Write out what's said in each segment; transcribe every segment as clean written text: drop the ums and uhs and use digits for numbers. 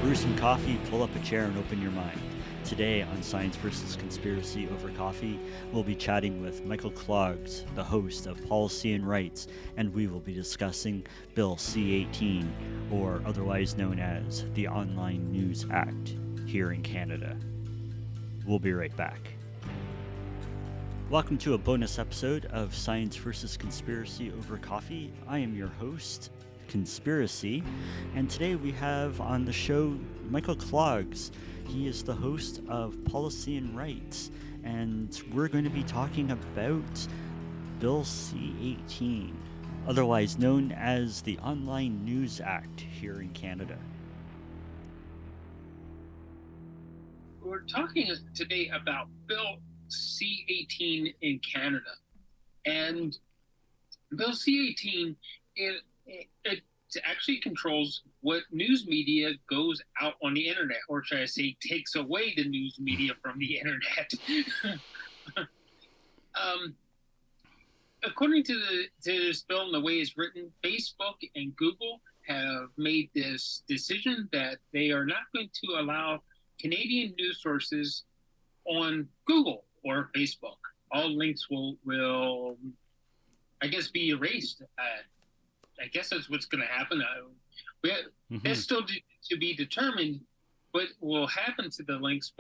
Brew some coffee, pull up a chair, and open your mind. Today on Science versus Conspiracy Over Coffee, we'll be chatting with Michael Cloggs, the host of Policy and Rights, and we will be discussing Bill C18, or otherwise known as the Online News Act, here in Canada. We'll be right back. Welcome to a bonus episode of Science versus Conspiracy Over Coffee. I am your host, Conspiracy, and today we have on the show Michael Cloggs. He is the host of Policy and Rights, and we're going to be talking about Bill C18, otherwise known as the Online News Act here in Canada. We're talking today about Bill C18 in Canada, and Bill C18 it actually controls what news media goes out on the internet, or should I say, takes away the news media from the internet. According to this bill and the way it's written, Facebook and Google have made this decision that they are not going to allow Canadian news sources on Google or Facebook. All links will I guess, be erased. I guess that's what's going to happen. That's still to be determined what will happen to the links.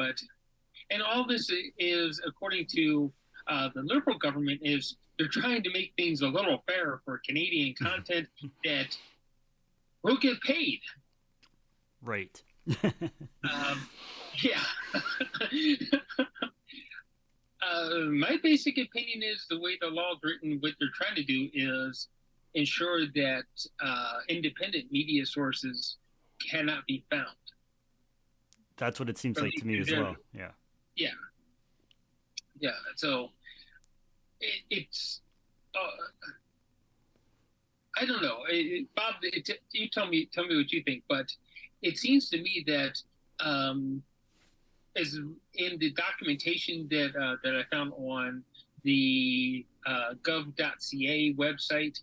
And all this is, according to the Liberal government, is they're trying to make things a little fairer for Canadian content that will get paid. Right. Yeah. My basic opinion is the way the law is written, what they're trying to do is ensure that independent media sources cannot be found. That's what it seems like to me as well. Yeah. Yeah. Yeah. So it's I don't know, Bob. You tell me what you think. But it seems to me that as in the documentation that I found on the gov.ca website,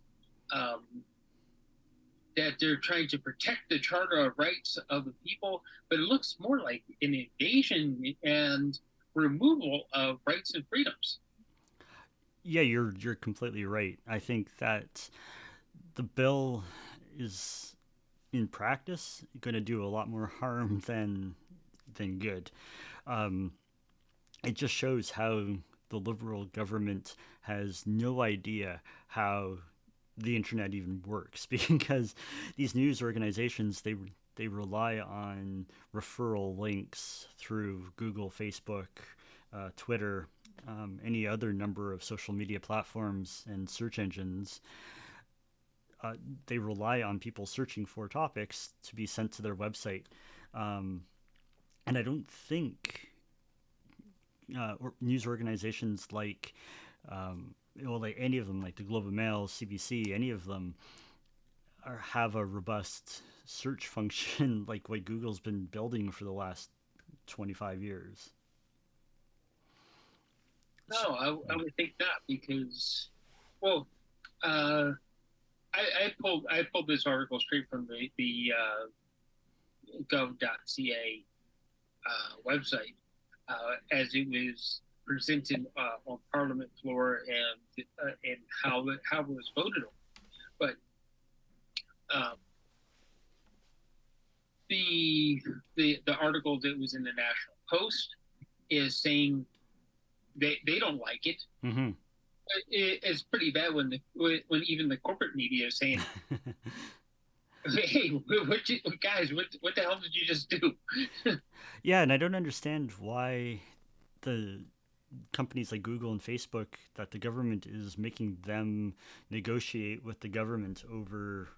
that they're trying to protect the Charter of Rights of the people, but it looks more like an invasion and removal of rights and freedoms. Yeah, you're completely right. I think that the bill is, in practice, going to do a lot more harm than good. It just shows how the Liberal government has no idea how the internet even works, because these news organizations, they rely on referral links through Google, Facebook, Twitter, any other number of social media platforms and search engines. They rely on people searching for topics to be sent to their website. And I don't think news organizations like any of them, like the Globe and Mail, CBC, any of them have a robust search function like what Google's been building for the last 25 years. No, I would think not, because, well, I pulled this article straight from the gov.ca website as it was presented on Parliament floor and how it was voted on. But the article that was in the National Post is saying they don't like it. Mm-hmm. It's pretty bad when even the corporate media is saying, "Hey, guys, what the hell did you just do?" Yeah, and I don't understand why the companies like Google and Facebook, that the government is making them negotiate with the government over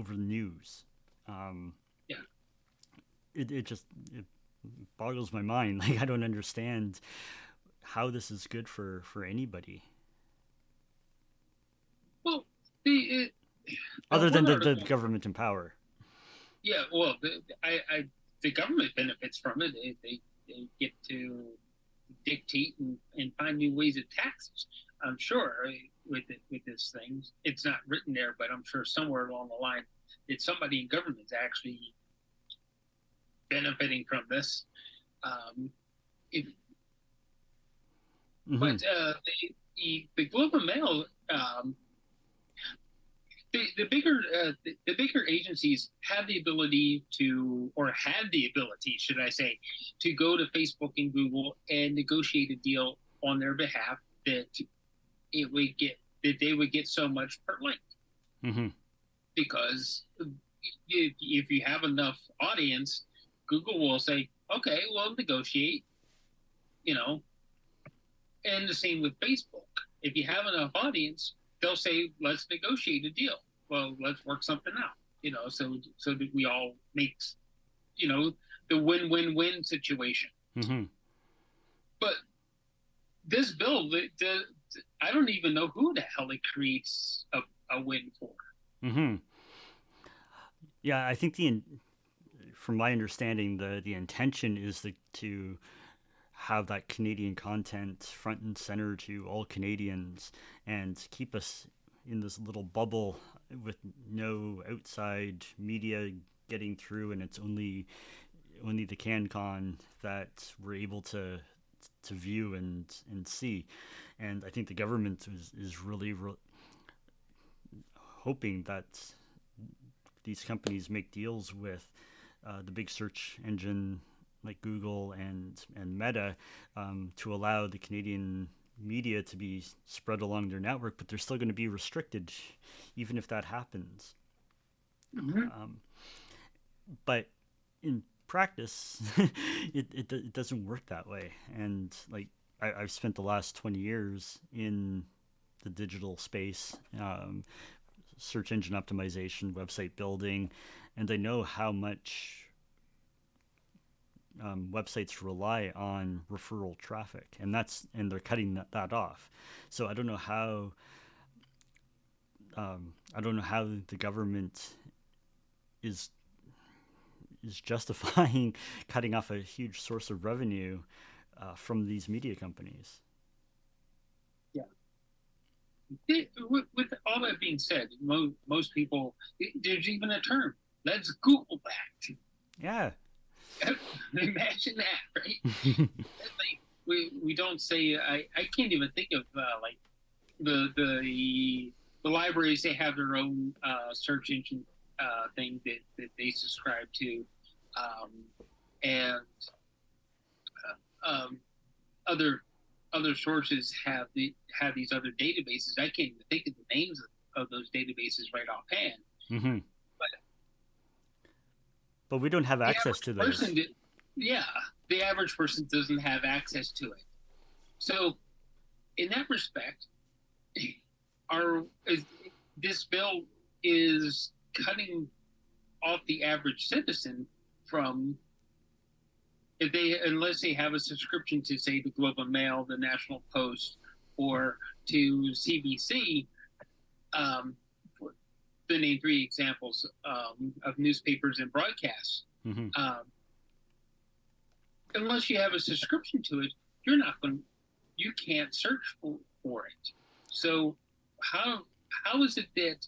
news. Yeah, it boggles my mind. Like, I don't understand how this is good for anybody. well, other than article, the government in power. Yeah, well, the government benefits from it. They get to dictate and find new ways of taxes. I'm sure with this thing, it's not written there, but I'm sure somewhere along the line that somebody in government actually benefiting from this. If Hmm. but the Globe and Mail, the bigger the bigger agencies have the ability to, or had the ability, should I say, to go to Facebook and Google and negotiate a deal on their behalf that it would get that they would get so much per link, Hmm. because if you have enough audience, Google will say, okay, we'll negotiate, you know, and the same with Facebook. If you have enough audience, they'll say, let's negotiate a deal. Well, let's work something out, so that we all make, you know, the win-win-win situation. Hmm. But this bill, I don't even know who the hell it creates a win for. Hmm. Yeah, I think from my understanding, the intention is to have that Canadian content front and center to all Canadians and keep us in this little bubble with no outside media getting through, and it's only the CanCon that we're able to view and see. And I think the government is really hoping that these companies make deals with the big search engine like Google and Meta, to allow the Canadian media to be spread along their network, but they're still going to be restricted, even if that happens. Mm-hmm. Um, but in practice, it doesn't work that way. And like I've spent the last 20 years in the digital space, search engine optimization, website building, and I know how much websites rely on referral traffic, and they're cutting that off. So I don't know how the government is is justifying cutting off a huge source of revenue from these media companies. Yeah. With all that being said, most people, there's even a term. Let's Google that. Yeah. Imagine that, right? Like, we don't say. I can't even think of like the libraries. They have their own search engine thing that they subscribe to, um, and um, other other sources have these other databases. I can't even think of the names of those databases right offhand. Hmm. But But we don't have the access average to person, those. yeah, the average person doesn't have access to it. So in that respect, our is, this bill is cutting off the average citizen from, if they, unless they have a subscription to, say, the Globe and Mail, the National Post, or to CBC, um, to name three examples of newspapers and broadcasts. Hmm. Um, Unless you have a subscription to it, you're not going. You can't search for it. So how how is it that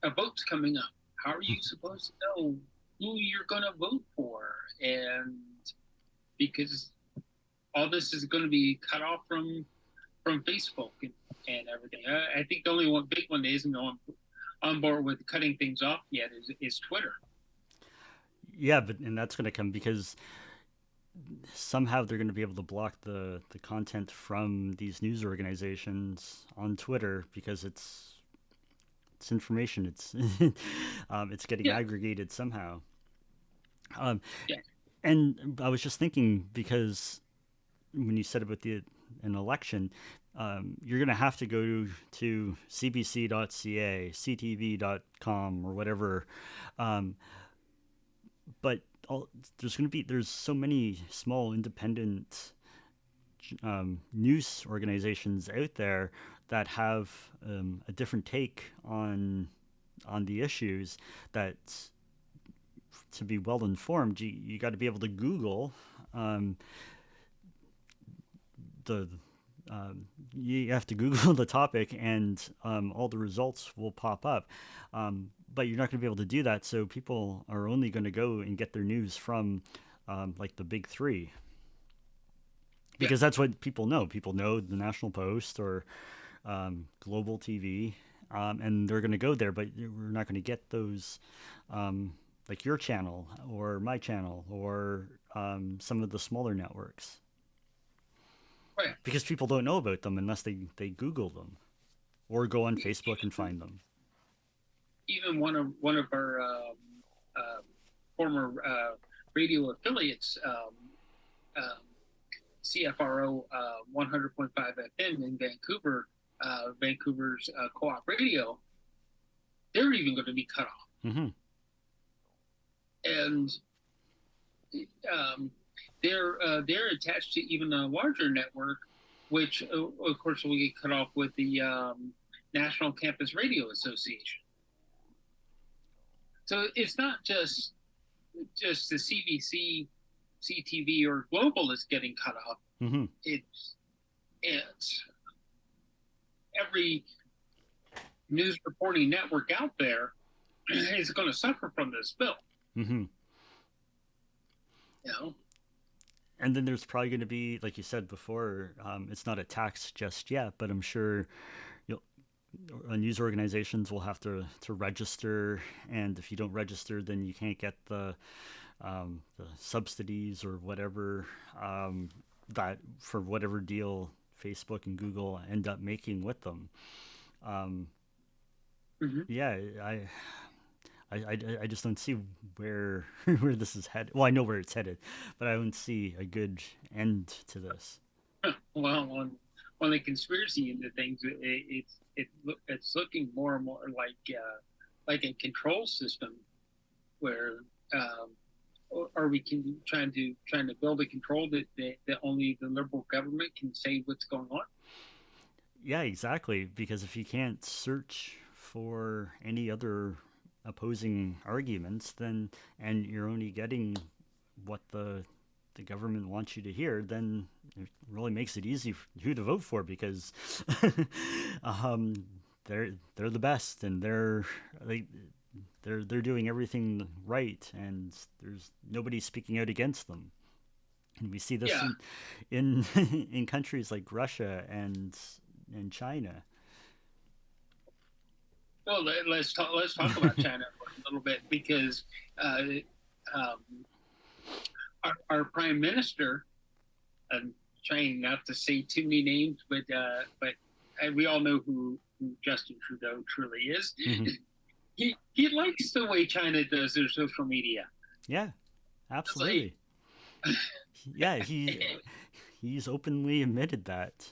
a vote's coming up? How are you supposed to know who you're going to vote for? And because all this is going to be cut off from Facebook and everything. I think the only one big one that isn't on board with cutting things off yet is Twitter. Yeah, but and that's going to come because somehow they're going to be able to block the content from these news organizations on Twitter because it's information. It's getting Yeah, aggregated somehow. Um, yeah, and I was just thinking because when you said about an election, you're going to have to go to cbc.ca, ctv.com, or whatever. Um, but there's so many small independent news organizations out there that have a different take on the issues that to be well informed you got to be able to Google um, the you have to Google the topic and all the results will pop up. But you're not going to be able to do that. So people are only going to go and get their news from like the big three, Yeah. because that's what people know. People know the National Post or Global TV, and they're going to go there, but we're not going to get those, like your channel or my channel or some of the smaller networks, Right. because people don't know about them unless they Google them or go on Facebook and find them. Even one of our former radio affiliates, CFRO 100.5 FM in Vancouver, Vancouver's co-op radio, they're even going to be cut off. Mm-hmm. And they're attached to even a larger network, which of course will get cut off with the National Campus Radio Association. So it's not just the CBC, CTV, or Global that's getting cut off. Mm-hmm. It's every news reporting network out there is going to suffer from this bill. Mm-hmm. You know. And then there's probably going to be, like you said before, it's not a tax just yet, but I'm sure news organizations will have to register, and if you don't register, then you can't get the subsidies or whatever, that for whatever deal Facebook and Google end up making with them. Mm-hmm. Yeah, I just don't see where where this is headed. Well, I know where it's headed, but I don't see a good end to this. Well, on the conspiracy end of things, it's looking more and more like a control system where are we trying to build a control that only the liberal government can say what's going on? Yeah, exactly. Because if you can't search for any other opposing arguments, then and you're only getting what the government wants you to hear, then it really makes it easy for who to vote for, because um, they're the best, and they're doing everything right, and there's nobody speaking out against them. And we see this Yeah. in countries like Russia and China. Well, let's talk about China for a little bit, because um, our prime minister, I'm trying not to say too many names, but we all know who Justin Trudeau truly is. Mm-hmm. He likes the way China does their social media. Yeah, absolutely. Yeah, he's openly admitted that.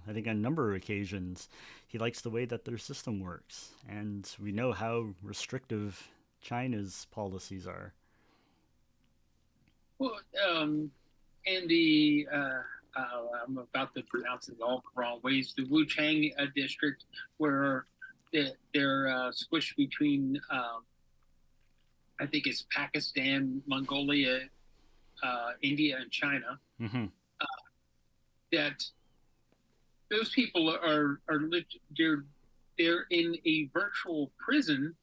I think on a number of occasions, he likes the way that their system works, and we know how restrictive China's policies are. Well, in the I'm about to pronounce it all the wrong ways. The Wu Chang district, where they're squished between, I think it's Pakistan, Mongolia, India, and China. Mm-hmm. That those people are they're in a virtual prison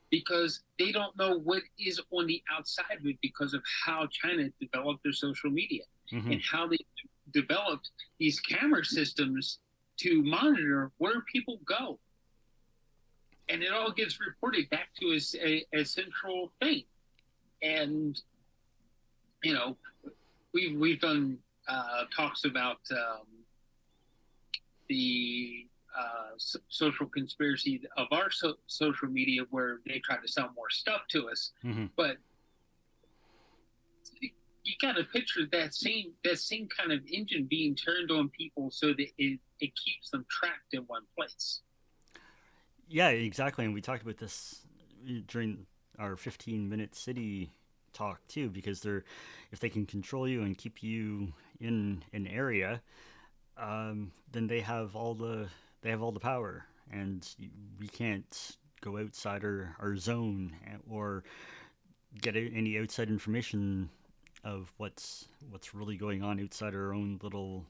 because they don't know what is on the outside of it, because of how China developed their social media, Mm-hmm. and how they developed these camera systems to monitor where people go. And it all gets reported back to a central thing. And, you know, we've done talks about the social conspiracy of our social media, where they try to sell more stuff to us. Mm-hmm. But you got to picture that same kind of engine being turned on people so that it keeps them trapped in one place. Yeah, exactly. And we talked about this during our 15-minute city talk too, because if they can control you and keep you in an area, then they have all the power, and we can't go outside our zone or get any outside information of what's really going on outside our own little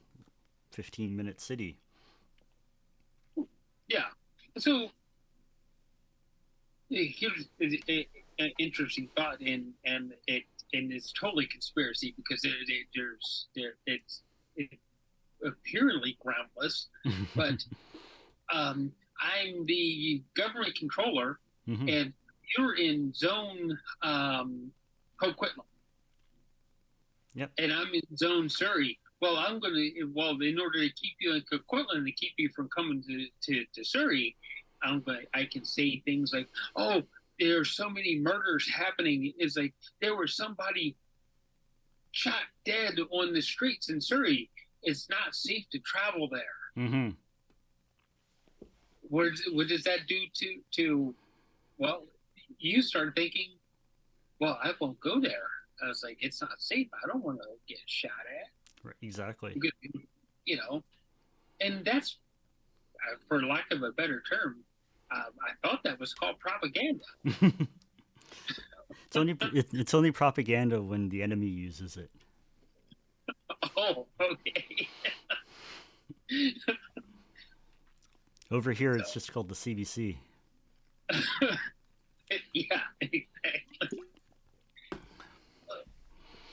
15-minute city. Yeah. So here's an interesting thought, and this it's totally conspiracy because it's apparently groundless. But I'm the government controller, Hmm. and you're in zone Coquitlam, Yep. and I'm in zone Surrey. Well, in order to keep you in Coquitlam, to keep you from coming to Surrey, I can say things like, oh, there are so many murders happening. It's like there was somebody shot dead on the streets in Surrey. It's not safe to travel there. Hmm. What does that do to well, you start thinking, well, I won't go there. I was like, it's not safe. I don't want to get shot at. Right, exactly. Because, you know, and that's, for lack of a better term, I thought that was called propaganda. It's only propaganda when the enemy uses it. Oh, okay. Over here, So, it's just called the CBC. yeah, exactly.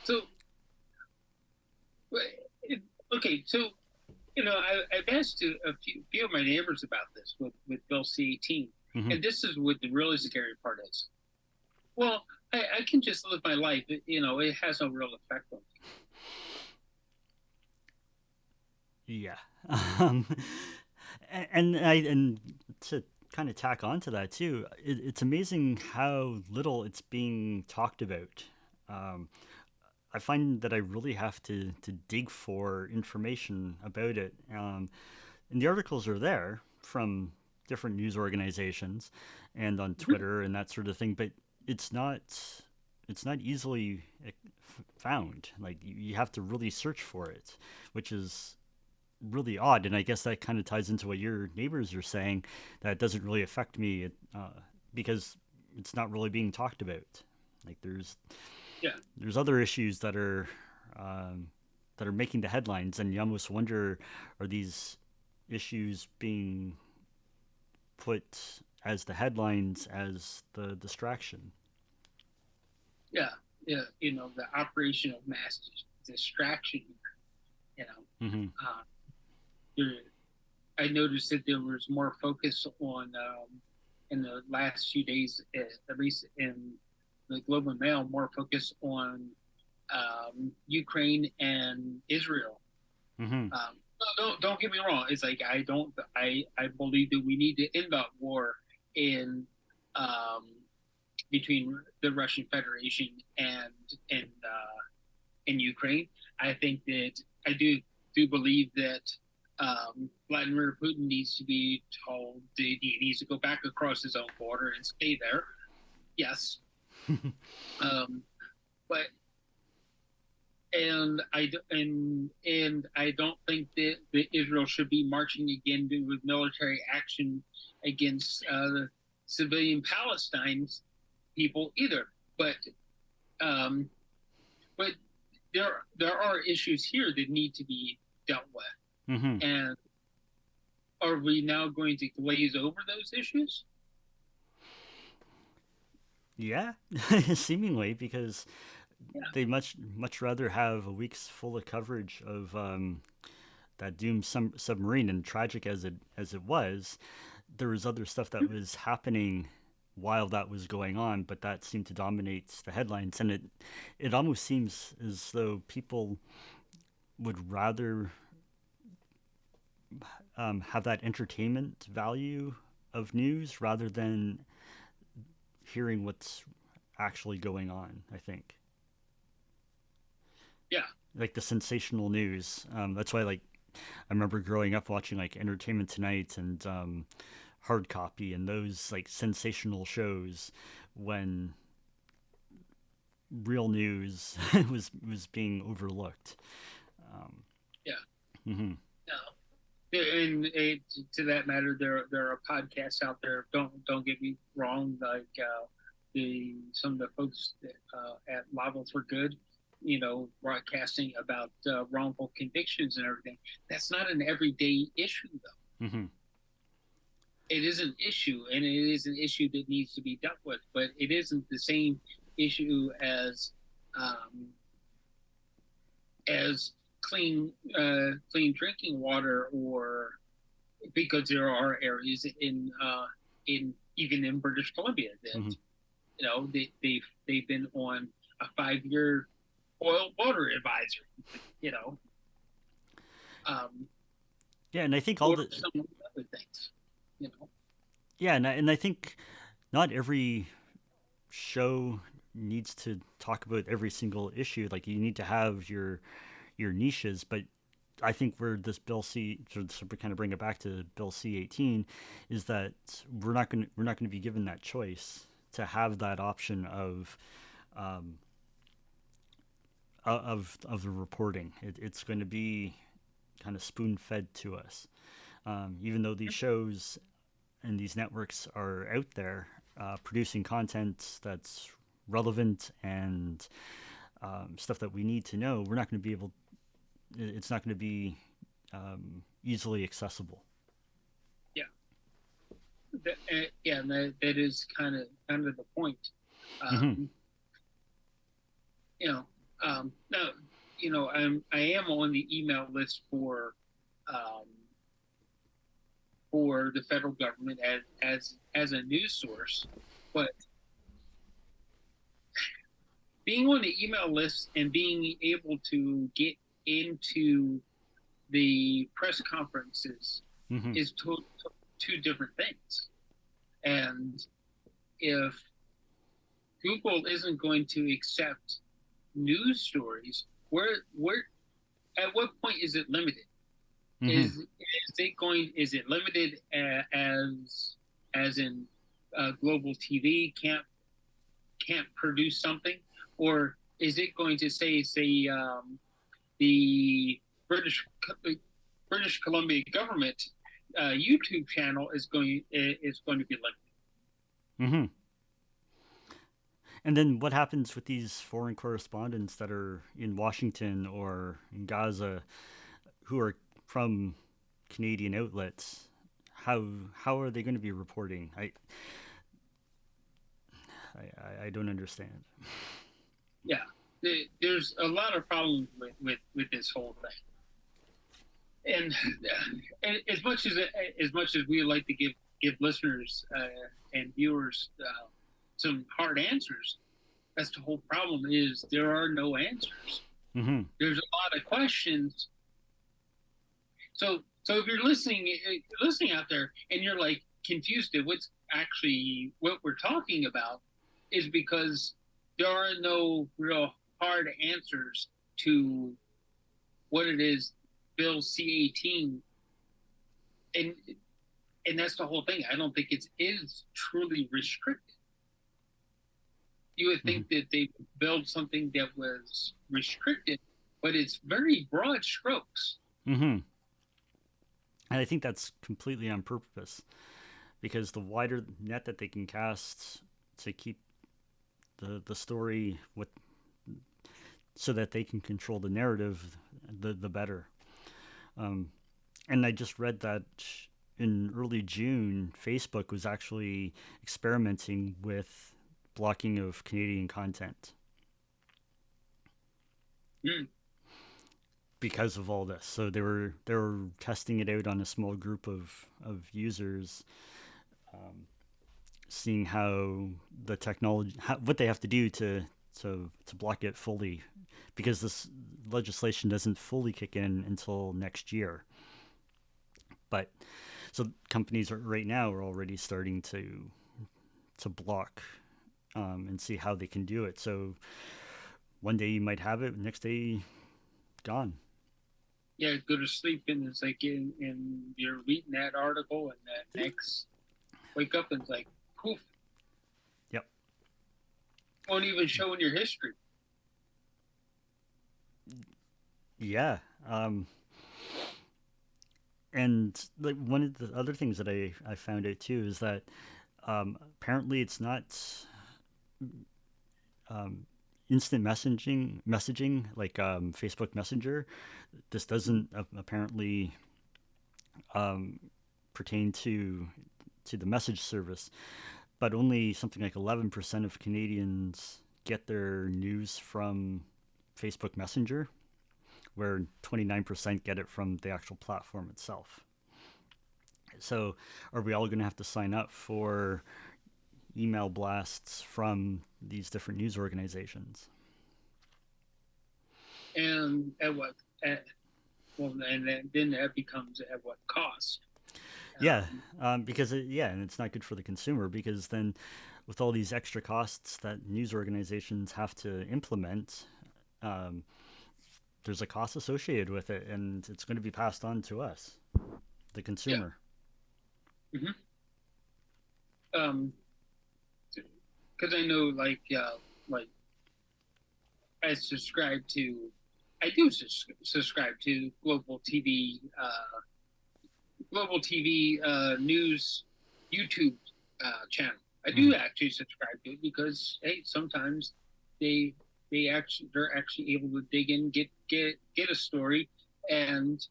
So, okay, so I've asked a few of my neighbors about this with Bill C18, Hmm. and this is what the really scary part is. Well, I can just live my life. It has no real effect on me. Yeah. Um, and to kind of tack on to that too, it's amazing how little it's being talked about. Um, I find that I really have to dig for information about it. And the articles are there from different news organizations and on Twitter and that sort of thing, but it's not it's not easily found. Like you have to really search for it, which is really odd. And I guess that kind of ties into what your neighbors are saying, that it doesn't really affect me because it's not really being talked about. Like Yeah, there's other issues um, that are making the headlines, and you almost wonder, are these issues being put as the headlines as the distraction? yeah, yeah. The operation of mass distraction. You know, Hmm. uh, there, I noticed that there was more focus on in the last few days, at least in the Globe and Mail, more focus on Ukraine and Israel. Hmm. Don't get me wrong. It's like I believe that we need to end that war in um, between the Russian Federation and Ukraine. I think that I do believe that Vladimir Putin needs to be told that he needs to go back across his own border and stay there. Yes, um, but and I don't think that Israel should be marching again with military action against civilian Palestine people either. Um, but there are issues here that need to be dealt with, Hmm. and are we now going to glaze over those issues? Yeah, seemingly, because Yeah. they much rather have a week's full of coverage of that doomed submarine, and tragic as it was, there was other stuff that was happening while that was going on, but that seemed to dominate the headlines, and it almost seems as though people would rather have that entertainment value of news rather than hearing what's actually going on. I think Yeah. like the sensational news. That's why like I remember growing up watching like Entertainment Tonight and Hard Copy and those like sensational shows when real news was being overlooked. Um, Yeah. hmm. No. And to that matter, there are podcasts out there. Don't get me wrong. Like the some of the folks at Lava for Good, broadcasting about wrongful convictions and everything. That's not an everyday issue, though. Hmm. It is an issue, and it is an issue that needs to be dealt with. But it isn't the same issue as um, as clean drinking water, or because there are areas in even in British Columbia that Hmm. they've been on a 5 year oil water advisory, you know, um, Yeah, and I think all or the some other things, you know. yeah, and I think not every show needs to talk about every single issue. Like you need to have your niches, but I think where this Bill C, so we kind of bring it back to Bill C18, is that we're not going to be given that choice to have that option um, of the reporting. It's going to be kind of spoon fed to us, even though these shows and these networks are out there producing content that's relevant and stuff that we need to know. We're not going to be able. It's not going to be easily accessible. Yeah, yeah, and that is kind of the point. Hmm. Um, you know, now, I am on the email list um, for the federal government as a news source, but being on the email list and being able to get into the press conferences Hmm. is two different things. And if Google isn't going to accept news stories, where at what point is it limited? Hmm. Is it limited as in global TV can't produce something, or is it going to say the British British Columbia government YouTube channel is going to be limited? Hmm. And then what happens with these foreign correspondents that are in Washington or in Gaza who are from Canadian outlets? How how are they going to be reporting? I don't understand. Yeah, there's a lot of problems with this whole thing, and as much as we like to give listeners and viewers some hard answers, that's the whole problem. Is there are no answers. Hmm. There's a lot of questions. So if you're listening out there and you're like confused at what's actually what we're talking about, is because there are no real hard answers to what it is Bill C18, and and that's the whole thing. I don't think it is truly restricted. You would Hmm. think that they build something that was restricted, but it's very broad strokes. Hmm. And I think that's completely on purpose because the wider net that they can cast to keep the story with so that they can control the narrative, the better. Um, and I just read that in early June, Facebook was actually experimenting with blocking of Canadian content Mm. because of all this. So they were testing it out on a small group of users, um, seeing how the technology, what they have to do to block it fully, because this legislation doesn't fully kick in until next year. But so companies are right now are already starting to block and see how they can do it. So one day you might have it, next day gone. Yeah, go to sleep and it's like you're reading that article, and that next wake up and it's like poof, Yep. won't even show in your history. Yeah. And like one of the other things that I found out too is that apparently it's not um, instant messaging like Facebook Messenger. This doesn't apparently um, pertain to the message service, but only something like 11% of Canadians get their news from Facebook Messenger, where 29% get it from the actual platform itself. So, are we all going to have to sign up for email blasts from these different news organizations? And at what? At, well, and then that becomes at what cost? Yeah, Um, because yeah, and it's not good for the consumer because then, with all these extra costs that news organizations have to implement, um, there's a cost associated with it, and it's going to be passed on to us, the yeah. consumer. hmm Um, because I know, like I subscribe to, I do subscribe to global TV news YouTube channel. I do Mm-hmm. actually subscribe to it because hey, sometimes they they're actually able to dig in, get a story, and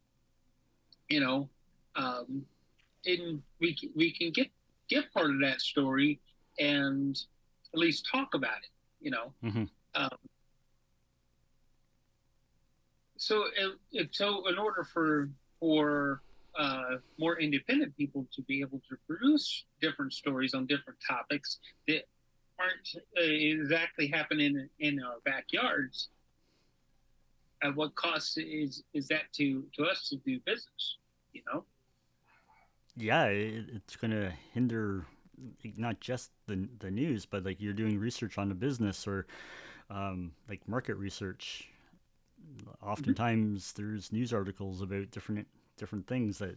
you know, um, and we can get part of that story and at least talk about it. You know, Mm-hmm. um, so in order for more independent people to be able to produce different stories on different topics that aren't exactly happening in our backyards, at what cost is that to us to do business? You know? Yeah, it's going to hinder not just the news, but like you're doing research on the business or like market research. Mm-hmm. Oftentimes, there's news articles about different things that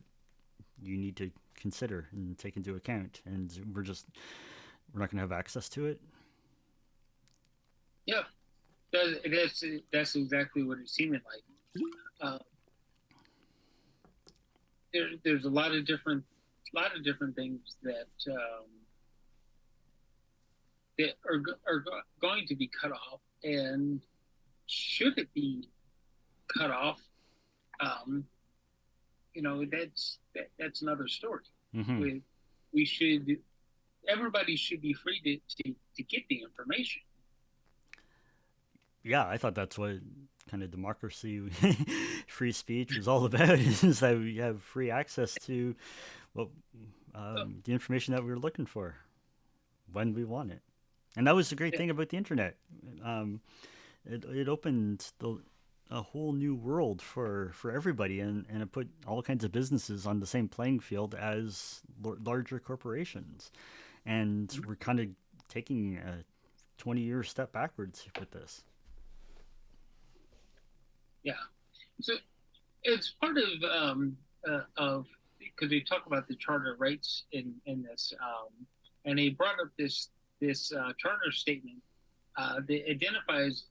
you need to consider and take into account, and we're not going to have access to it. Yeah, that's exactly what it seemed like. Uh, there's a lot of different things that are going to be cut off, and should it be cut off, um, that's another story. Hmm. We should everybody should be free to get the information. Yeah, I thought that's what kind of democracy, free speech was all about, is that we have free access to what So, the information that we were looking for when we want it. And that was the great yeah, thing about the internet. Um, it opened a whole new world for everybody, and it put all kinds of businesses on the same playing field as larger corporations. And we're kind of taking a 20-year step backwards with this. yeah. So it's part of because they talk about the charter rights in this, and they brought up this charter statement that identifies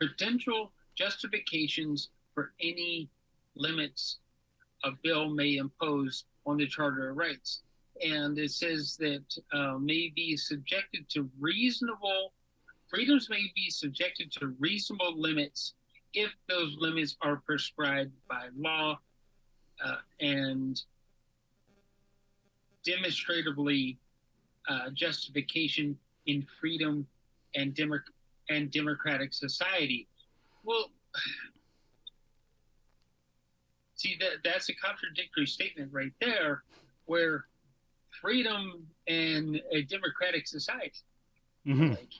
potential justifications for any limits a bill may impose on the Charter of Rights. And it says that may be subjected to reasonable freedoms may be subjected to reasonable limits if those limits are prescribed by law and demonstrably justification in freedom and, and democratic society. Well, see that's a contradictory statement right there, where freedom and a democratic society. Hmm. Like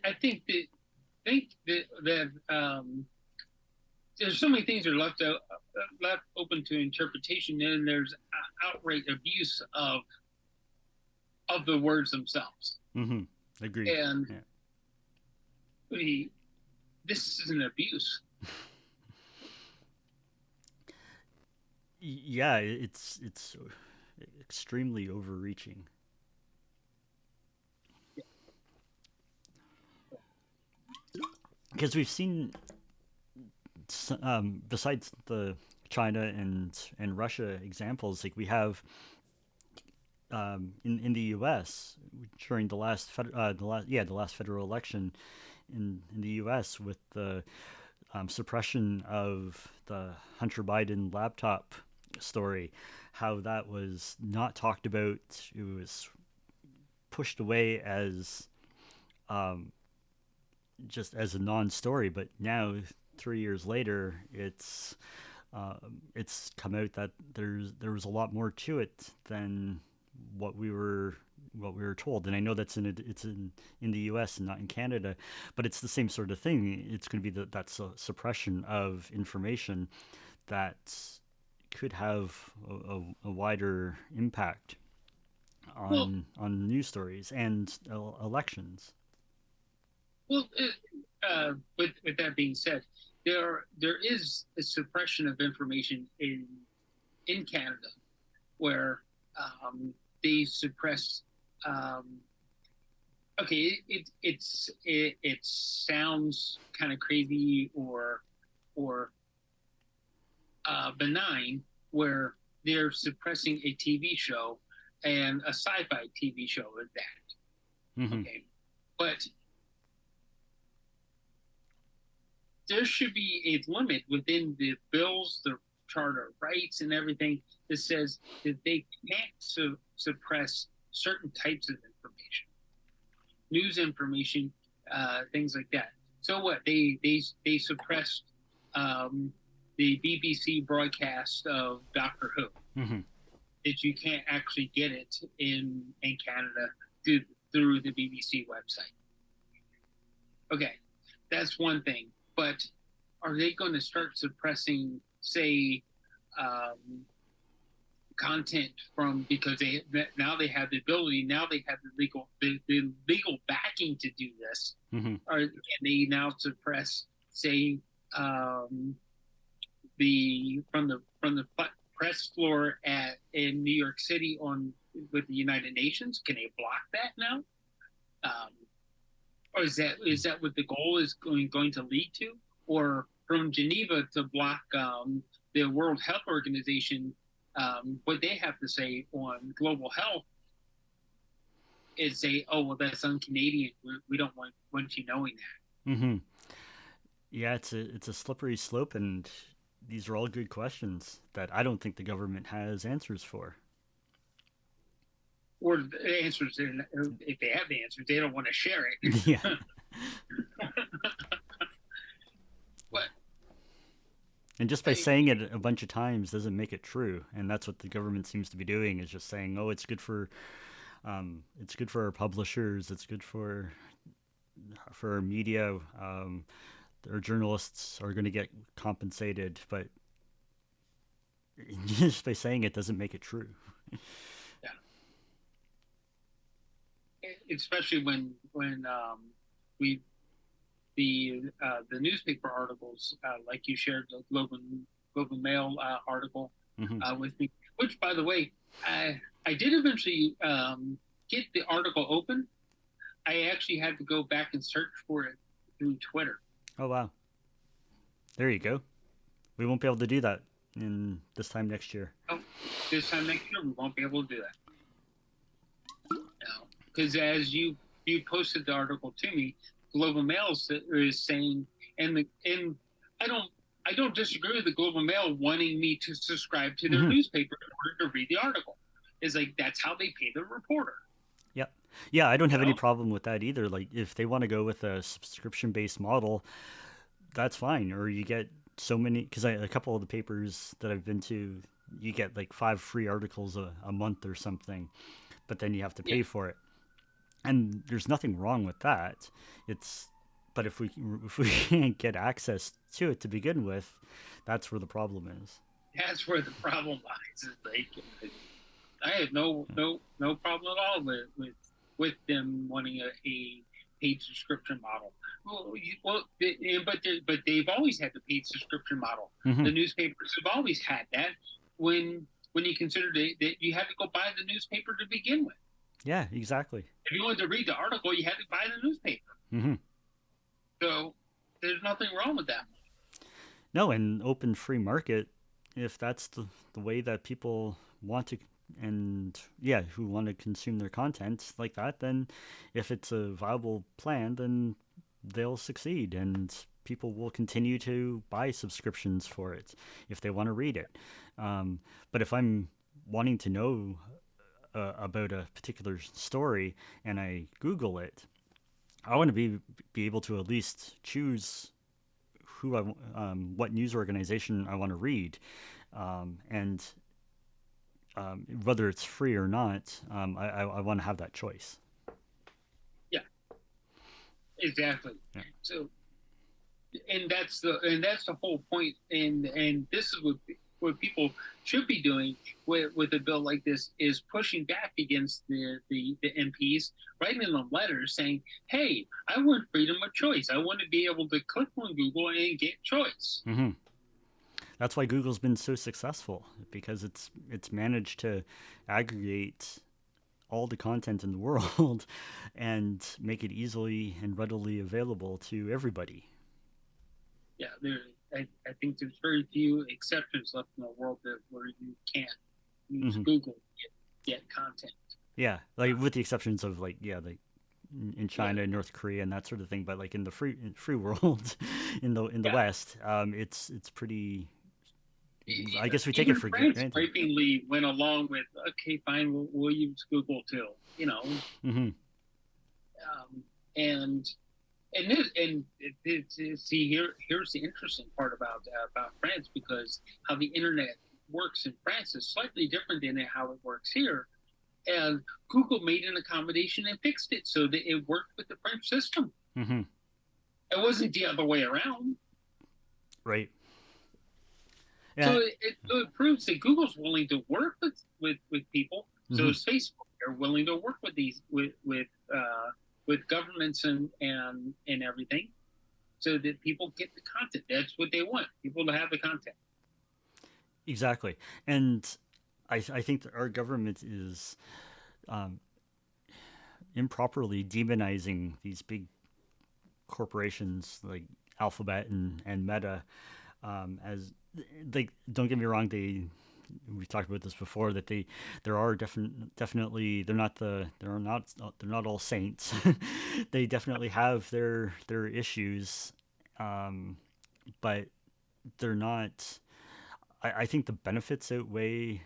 I think that there's so many things that are left open to interpretation, and there's outright abuse of the words themselves. Hmm. Agreed. And Yeah. this is an abuse. Yeah, it's extremely overreaching because we've seen besides the China and Russia examples, like we have in the U.S. during the last federal election in the U.S. with the suppression of the Hunter Biden laptop story, how that was not talked about. It was pushed away as just as a non-story. But now, 3 years later, it's come out that there was a lot more to it than what we were what we were told. And I know it's in the U.S. and not in Canada, but it's the same sort of thing. It's going to be that's a suppression of information that could have a wider impact Well, on news stories and elections. well, with that being said, there is a suppression of information in Canada where they suppress. Um, okay, it sounds kind of crazy or benign, where they're suppressing a TV show and a sci-fi TV show at that. Mm-hmm. Okay, but there should be a limit within the bills, the Charter of Rights, and everything that says that they can't suppress certain types of information, news information, things like that. So what? They suppressed the BBC broadcast of Doctor Who. Mm-hmm. That you can't actually get it in Canada through the BBC website. Okay, that's one thing. But are they going to start suppressing, say, content from because now they have the ability, now they have the legal backing to do this? Mm-hmm. Or can they now suppress, say, the from the press floor in New York City on with the United Nations? Can they block that now? Or is that what the goal is going to lead to? Or from Geneva to block the World Health Organization, what they have to say on global health is say, oh well, that's un-Canadian. We don't want you knowing that. Mm-hmm. Yeah, it's a slippery slope, and these are all good questions that I don't think the government has answers for. Or the answers, if they have the answers, they don't want to share it. Yeah. But And just by saying it a bunch of times doesn't make it true, and that's what the government seems to be doing, is just saying, "Oh, it's good for our publishers, it's good for our media, our journalists are going to get compensated," but just by saying it doesn't make it true. yeah, especially when we the newspaper articles, like you shared the Global Mail article Mm-hmm. with me, which by the way, I did eventually get the article open. I actually had to go back and search for it through Twitter. Oh wow, there you go. We won't be able to do that in this time next year. Oh, this time next year we won't be able to do that. No, because as you posted the article to me, Global Mail is saying, and I don't disagree with the Global Mail wanting me to subscribe to their Mm-hmm. newspaper in order to read the article. It's like that's how they pay the reporter. Yep. Yeah, I don't have You any know? problem with that either. Like, if they want to go with a subscription-based model, that's fine. Or you get so many, because a couple of the papers that I've been to, you get like 5 free articles a month or something, but then you have to Yeah, pay for it. And there's nothing wrong with that. It's but if we can't get access to it to begin with, that's where the problem is. that's where the problem lies. Is like I have no problem at all with them wanting a paid subscription model. But they've always had the paid subscription model. Mm-hmm. The newspapers have always had that. When you consider that you had to go buy the newspaper to begin with. Yeah, exactly. If you wanted to read the article, you had to buy the newspaper. Mm-hmm. So there's nothing wrong with that. No, an open free market, if that's the way that people want to, and yeah, who want to consume their content like that, then if it's a viable plan, then they'll succeed, and people will continue to buy subscriptions for it if they want to read it. But if I'm wanting to know about a particular story and I Google it, I want to be able to at least choose what news organization I want to read, and whether it's free or not, I want to have that choice. Yeah, exactly. Yeah. So, and that's the whole point. And this is what people should be doing with a bill like this, is pushing back against the MPs, writing them letters saying, "Hey, I want freedom of choice. I want to be able to click on Google and get choice." Mm-hmm. That's why Google's been so successful, because it's managed to aggregate all the content in the world and make it easily and readily available to everybody. Yeah, I think there's very few exceptions left in the world where you can't use Mm-hmm. Google to get content. Yeah, like with the exceptions of like in Yeah, China, North Korea, and that sort of thing. But like in the free world, in the yeah. West, it's pretty. I guess we take it Even for France granted. pipingly went along with, okay, fine, we'll use Google too. Mm-hmm. And see, here's the interesting part about France, because how the internet works in France is slightly different than how it works here. And Google made an accommodation and fixed it so that it worked with the French system. Mm-hmm. It wasn't the other way around. Right. So Yeah. it proves that Google's willing to work with people. So Mm-hmm. is Facebook. They're willing to work with these with governments and everything, so that people get the content. That's what they want, people to have the content. Exactly. And I think that our government is um, improperly demonizing these big corporations like Alphabet and Meta, as they, don't get me wrong, we talked about this before, that there are definitely, they're not all saints. They definitely have their issues, um, but they're not. I think the benefits outweigh,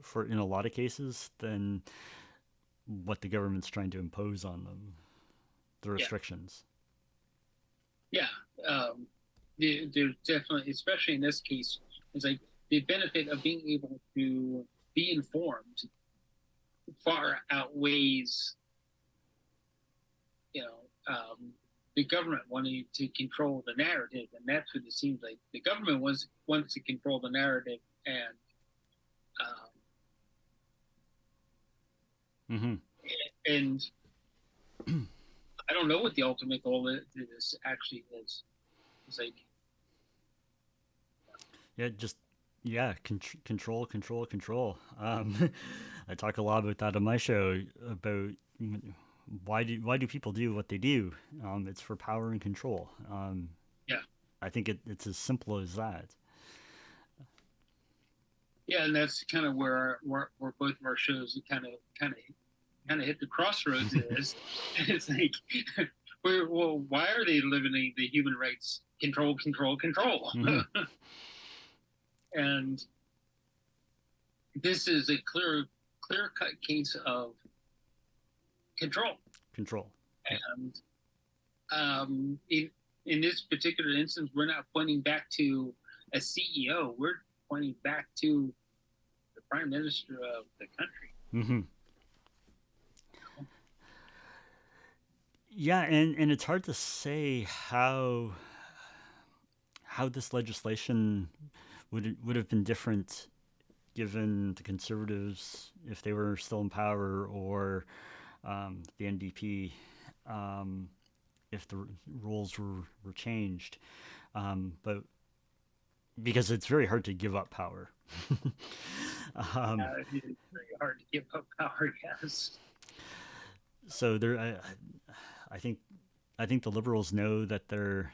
for in a lot of cases, than what the government's trying to impose on them, the Yeah, restrictions. yeah. Um, there's definitely, especially in this case, it's like the benefit of being able to be informed far outweighs, you know, the government wanting to control the narrative, and that's what it seems like. The government wants to control the narrative, um, Mm-hmm. and I don't know what the ultimate goal of this actually is. It's like, Yeah, just yeah, control, control, control. I talk a lot about that on my show, about why do people do what they do? It's for power and control. yeah, I think it's as simple as that. yeah, and that's kind of where both of our shows kind of hit the crossroads. Is it's like, why are they limiting the human rights? Control, control, control. Mm-hmm. And this is a clear cut case of control. Control. Yeah. And in this particular instance, we're not pointing back to a CEO. We're pointing back to the prime minister of the country. Mm-hmm. Yeah, and it's hard to say how this legislation would have been different given the conservatives, if they were still in power, or the NDP, um, if the rules were changed. But because it's very hard to give up power. um, It's very hard to give up power. Yes. so there, I think I think the liberals know that their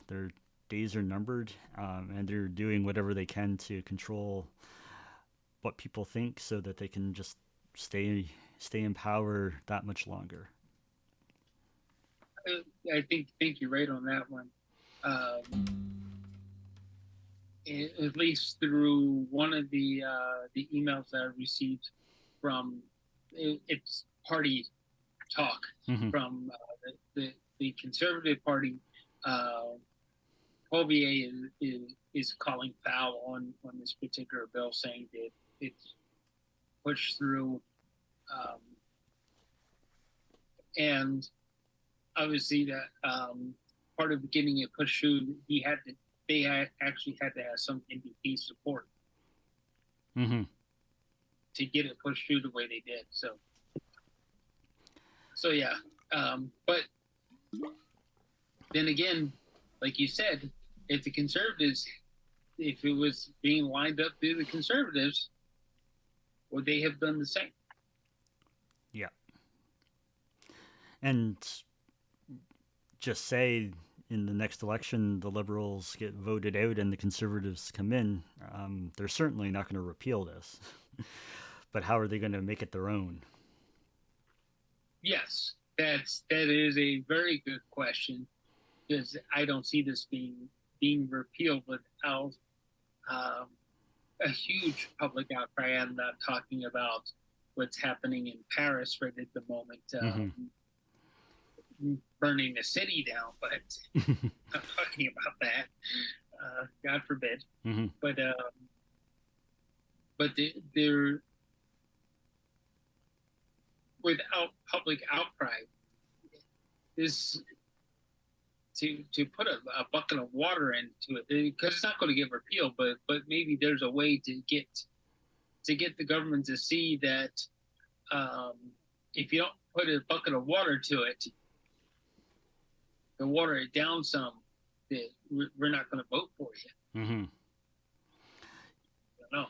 days are numbered, and they're doing whatever they can to control what people think, so that they can just stay in power that much longer. I think you're right on that one. At least through one of the emails that I received from it's party talk Mm-hmm. from the Conservative Party, Colbier is calling foul on this particular bill, saying that it's pushed through, and obviously that part of getting it pushed through, actually had to have some NDP support Mm-hmm. to get it pushed through the way they did. So yeah, but then again, like you said, if the Conservatives, if it was being lined up through the Conservatives, would they have done the same? Yeah. And just say in the next election the Liberals get voted out and the Conservatives come in, they're certainly not going to repeal this. But how are they going to make it their own? Yes, that is a very good question, because I don't see this being repealed without a huge public outcry. I'm not talking about what's happening in Paris right at the moment, burning the city down, but I'm not talking about that. God forbid. Mm-hmm. But they're without public outcry, this to put a bucket of water into it, because it's not going to get repealed, but maybe there's a way to get the government to see that if you don't put a bucket of water to it, to water it down some, that we're not going to vote for you. Mm-hmm. I don't know.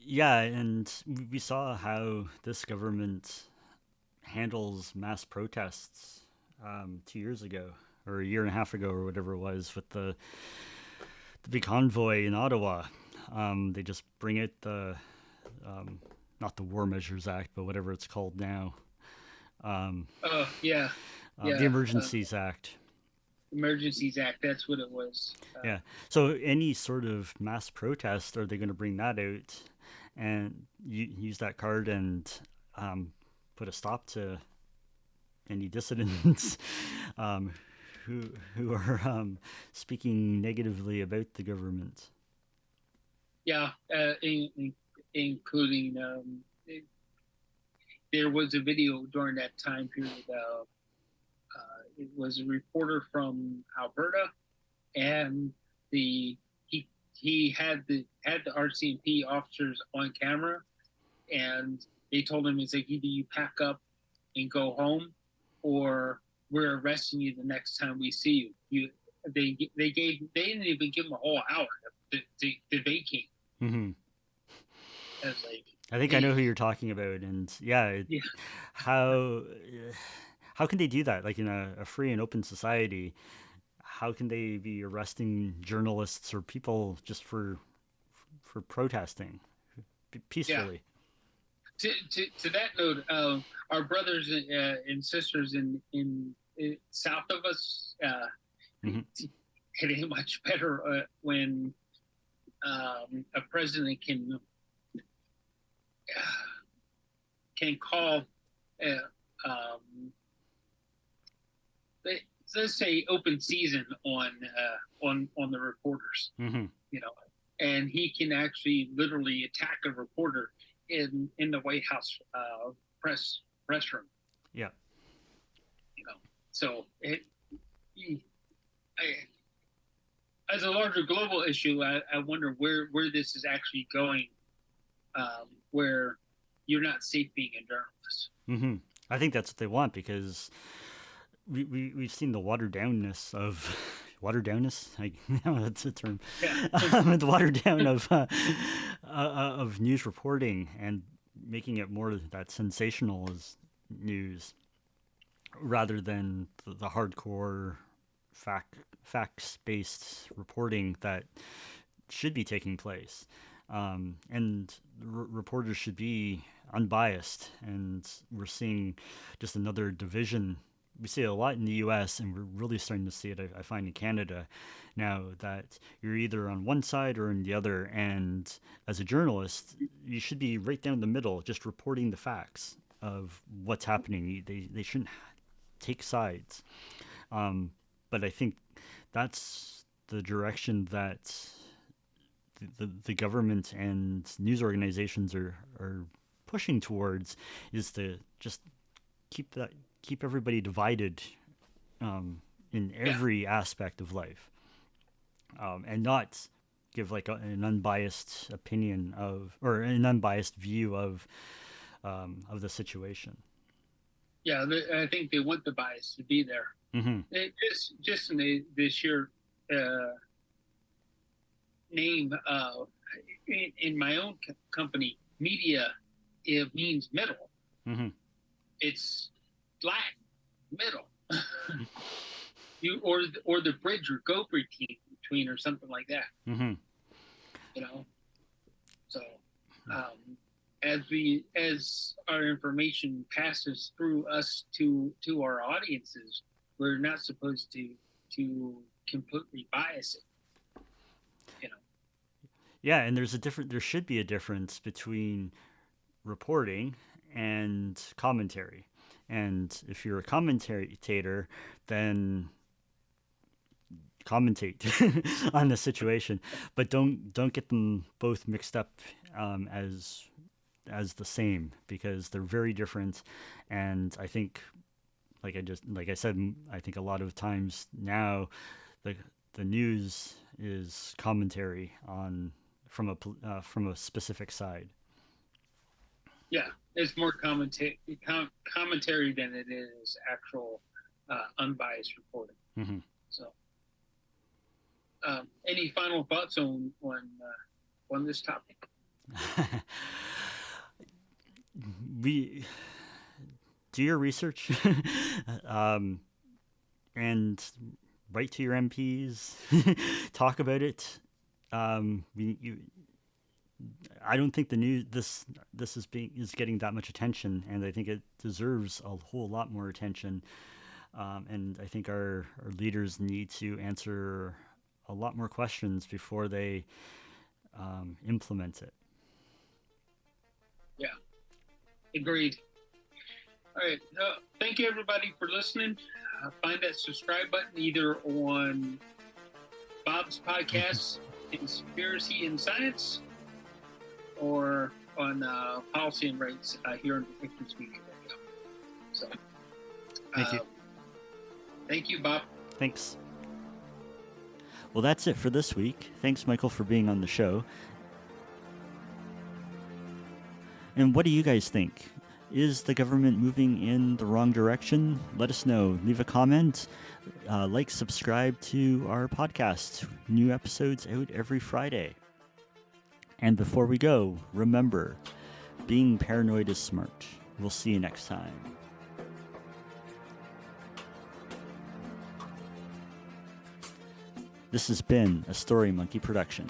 Yeah, and we saw how this government handles mass protests 2 years ago, or a year and a half ago, or whatever it was, with the big convoy in Ottawa. They just bring it not the War Measures Act, but whatever it's called now. Yeah. The Emergencies Act. Emergencies Act, that's what it was. Yeah. So any sort of mass protest, are they going to bring that out and use that card and put a stop to any dissidents who are speaking negatively about the government? Yeah, including there was a video during that time period. It was a reporter from Alberta, and he had the RCMP officers on camera, and they told him, it's like, either you pack up and go home, or we're arresting you the next time we see you. They didn't even give him a whole hour to vacate. Mm-hmm. I was like, I think I know who you're talking about, and yeah. How can they do that? Like, in a free and open society, how can they be arresting journalists or people just for protesting peacefully? Yeah. To that note, our brothers and sisters in south of us, Mm-hmm. it ain't much better when a president can call, let's say, open season on the reporters, Mm-hmm. And he can actually literally attack a reporter in the White House press room. Yeah. So as a larger global issue, I wonder where this is actually going, where you're not safe being a journalist. Mm-hmm. I think that's what they want, because we've seen the watered downness of that's a term. Yeah. The watered down of news reporting and making it more that sensational as news, rather than the hardcore facts-based reporting that should be taking place. And reporters should be unbiased, and we're seeing just another division. We see it a lot in the U.S., and we're really starting to see it, I find, in Canada now, that you're either on one side or on the other, and as a journalist, you should be right down the middle, just reporting the facts of what's happening. They shouldn't take sides. But I think that's the direction that the government and news organizations are pushing towards, is to just keep everybody divided in every aspect of life, and not give like an unbiased opinion or an unbiased view of the situation. Yeah, I think they want the bias to be there. Mm-hmm. Just in the sheer name in my own company, media, it means middle. Mm-hmm. It's black middle. or the bridge or go between or something like that. Mm-hmm. You know, so as our information passes through us to our audiences, we're not supposed to completely bias it. You know. Yeah, and there should be a difference between reporting and commentary. And if you're a commentator, then commentate on the situation, but don't get them both mixed up as the same, because they're very different. And I think, like I said, I think a lot of times now the news is commentary from a specific side. Yeah, it's more commentary than it is actual unbiased reporting. Mm-hmm. So, any final thoughts on this topic? We do your research, and write to your MPs, talk about it. I don't think the news this is getting that much attention, and I think it deserves a whole lot more attention. And I think our leaders need to answer a lot more questions before they implement it. Yeah, agreed. All right, thank you everybody for listening. Find that subscribe button either on Bob's podcast, Conspiracy and Science, or on Policy and Rights here on the Victor's Media Radio. So, thank you. Thank you, Bob. Thanks. Well, that's it for this week. Thanks, Michael, for being on the show. And what do you guys think? Is the government moving in the wrong direction? Let us know. Leave a comment. Subscribe to our podcast. New episodes out every Friday. And before we go, remember, being paranoid is smart. We'll see you next time. This has been a Story Monkey production.